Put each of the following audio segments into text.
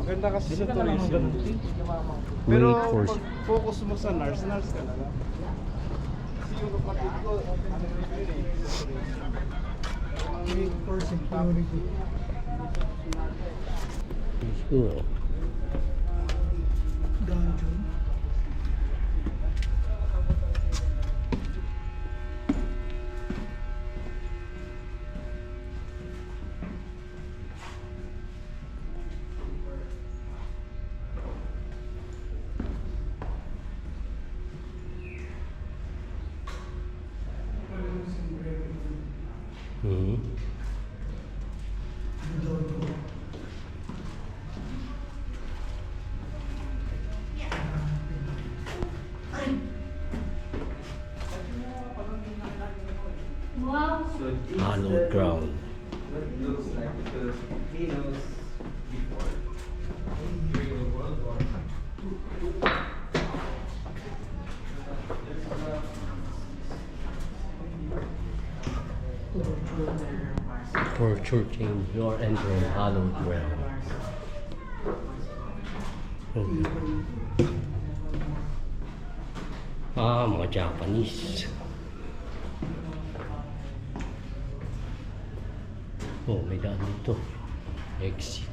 Maganda kasi sa tourism. Pero Pero pag pag focus mo sa nurse ka na lang. Kasi yung kapatid ko, ano rin yun eh. Ang course in community. Siguro. Dungeon. Hmm. Hallowed ground. What looks like the Filipinos before during the World War. Torture chamber. You are entering hallowed ground. Ah, mga Japanese. Oh, may daan dito. Exit.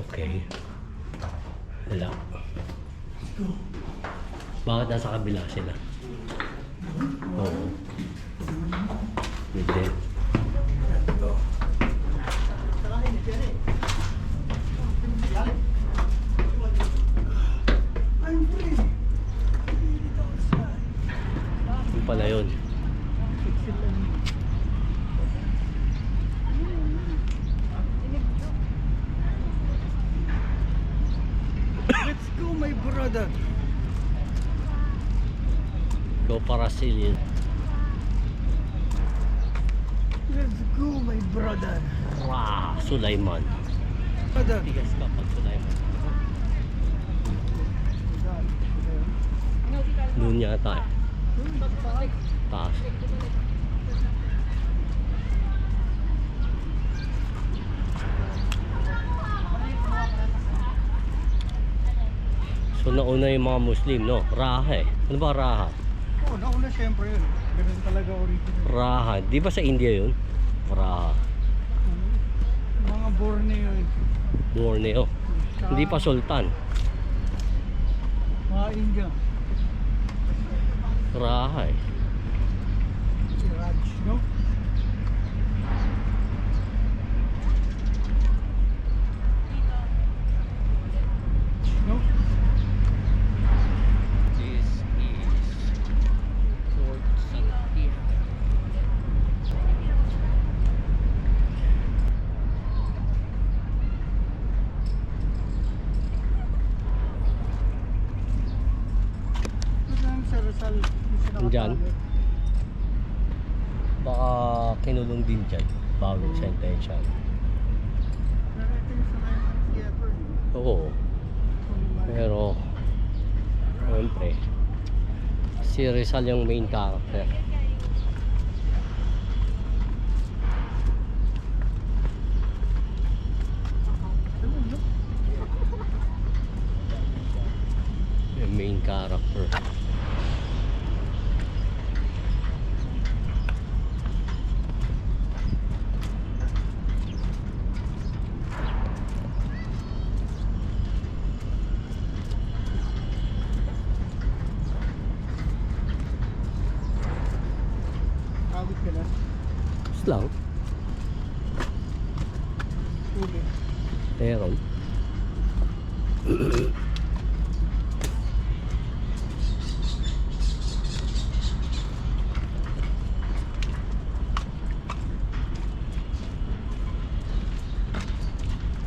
Okay. Wala. Bakit nasa kabila sila? Oo. Hindi. Yung pala yun. Let's go, my brother. Go Parasilien. Let's go, my brother. Rah! Sulaiman. Brother. Tigas ka pag Sulaiman. Doon yata eh. Taas. So nauna yung mga Muslim, no? Raha eh. Ano ba Raha? Oo, nauna siyempre yun. Ganun talaga original. Raha. Di ba sa India yun? Raha. Mga Borneo yun. Borneo. Hindi pa Sultan. Mga India. Raha eh. Si Raj, no? No? This is Fort Santiago. Saan sa Rizal? Nandyan? Baka kinulong din dyan. Bagong sentensya. Pero ito yung sa National Theater. Oo. Pero, siyempre, si Rizal yung main character. Yung main character. Pagod ka na. Tapos lang, Tubig. meron.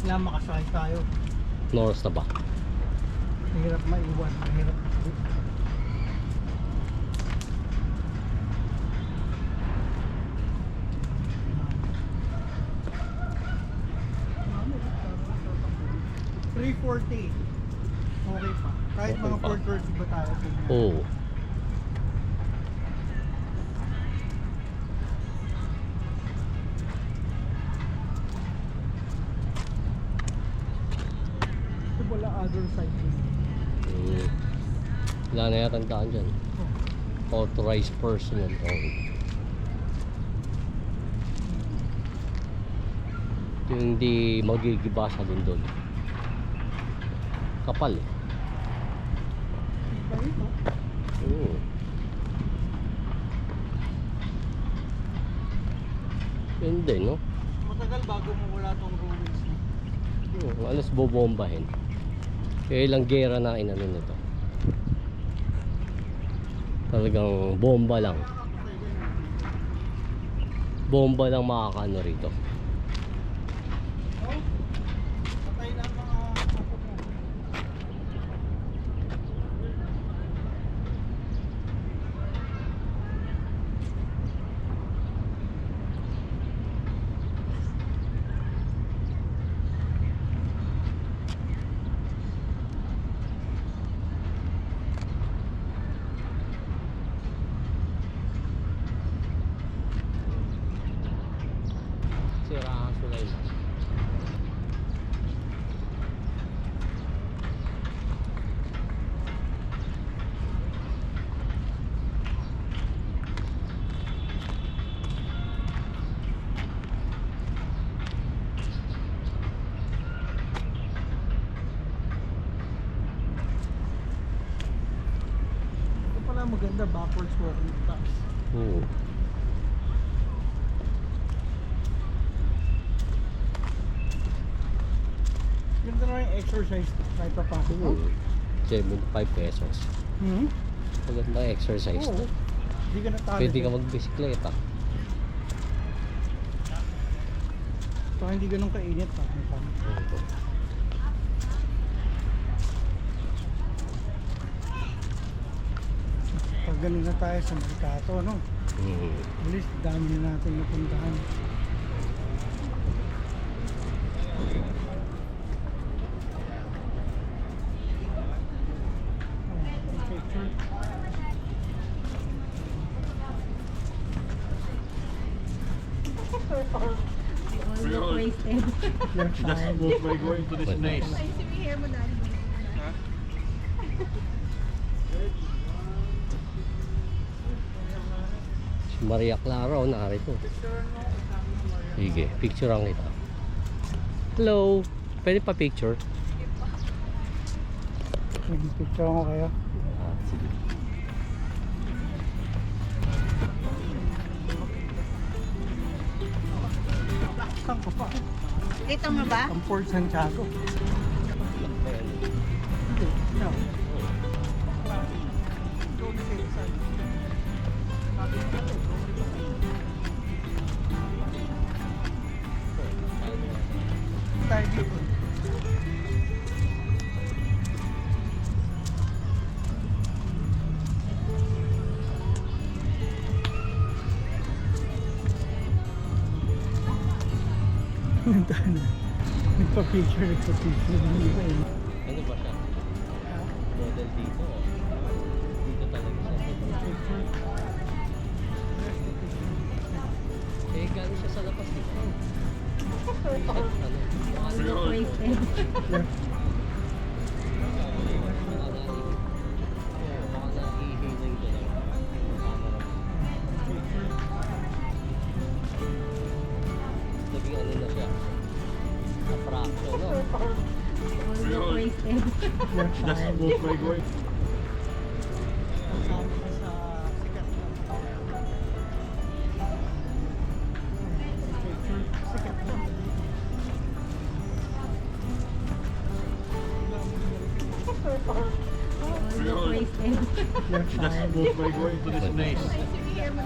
Kailangan makasakay tayo. Noras na ba? Mahirap maiwan. Mahirap. $340. Okay pa. Kahit Okay mga pa. 430 ba tayo? Oo. Wala na yata ang daan dyan. Authorized personnel only. Yung hindi magigiba sa lindol. Kapal eh. Oo. Yun din, no? Matagal bago mawala tong ruins na. Oo, alas bobombahin. Kaya ilang gera na inano nito. Talagang bomba lang. Bomba lang makakaano rito. Patay na ang mga apo mo. Sirahan Sulaiman. Ito pala maganda, backwards walking tracks. Oo. Ganda na yung exercise kahit pa pasok. Oo. 75 pesos. Hmm? Maganda exercise Oo. na. Hindi ka natalo. Pwede ka magbisikleta. Saka hindi ganun kainit pa. Pag ganun na tayo sa Mercato, no? At least dami na natin napuntahan. We all look wasted. Just Move by going to this place. Ayusin mo yung hair mo, Daddy. Si Maria Clara, oh, narito. Sige, picturean kita. Hello! Pwede pa picture? Picture ko kayo. Ah, sige. Saan ko pa? Kita mo ba? Ang Port Santiago. No. Tayo dito. Nagpa-picture. Hindi ba yun? Ano ba siya? Model dito. Oh. Dito talaga siya. Eh, galing siya sa labas dito. Ano? We all look wasted. Baka naihiling ko lang. Naging ano na siya. Fraction, no? We all look wasted. Just move by going. Kasama ko sa sikat na sikat na. We all look wasted. Just move by going to this place. Ayusin mo yung hair mo.